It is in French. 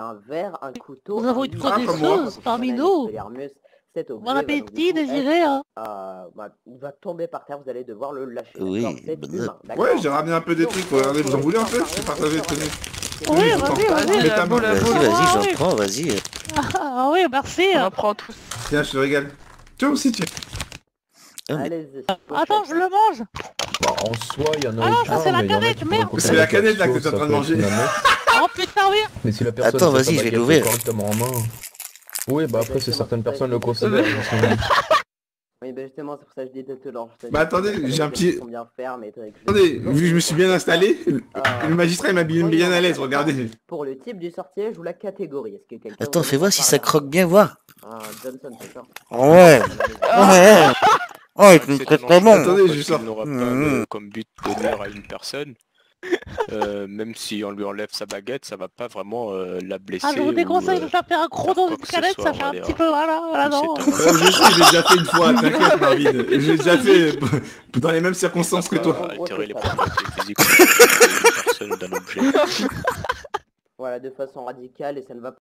un verre, un couteau. Nous avons une connaisseuse parmi nous. Bon appétit, Désiré, hein. Il va tomber par terre, vous allez devoir le lâcher. Oui, c'est humain, Ouais, j'ai ramené un peu des trucs, regardez, vous en voulez un peu? Je vais partager, tenez. Oui, vas-y. Mets ta main. Vas-y, j'en prends, vas-y. Ah oui, merci. On en prend tous. Tiens, je te régale. Toi aussi, tiens. Allez-y. Attends, je le mange. Bah, en soi, il y en a Ah non, plein, ça, c'est la mais il y en a canette, qui merde. pourraient C'est la canette, là, que t'es en train de manger. Oh putain, oui. Mais si la personne Attends, n'a pas vas-y, je vais baguette l'ouvrir. correctement en main. Oui, bah après, c'est certaines personnes le considèrent. Oui, bah justement, c'est pour ça que je dis de te lancer. Bah, attendez, j'ai un petit- Bien faire, mais Attendez, vu que je me suis bien installé, le magistrat il m'a bien à l'aise, regardez. Pour le type du sorcier, je joue la catégorie. Est-ce que quelqu'un Attends, veut fais voir si ça parler? croque bien, voir. Johnson, c'est ça. Ouais. Ouais. Oh, il est très très bon. Attendez, je sors. Il n'aura pas comme but de nuire à une personne. Même si on lui enlève sa baguette, ça va pas vraiment la blesser. Ah, je vous déconseille de taper un croc dans une canette, ça fait un petit peu voilà non. Je sais, j'ai déjà fait une fois, t'inquiète Marvin. J'ai déjà fait dans les mêmes circonstances que toi. Altérer les propriétés physiques d'une personne ou d'un objet. Voilà, de façon radicale et ça ne va pas.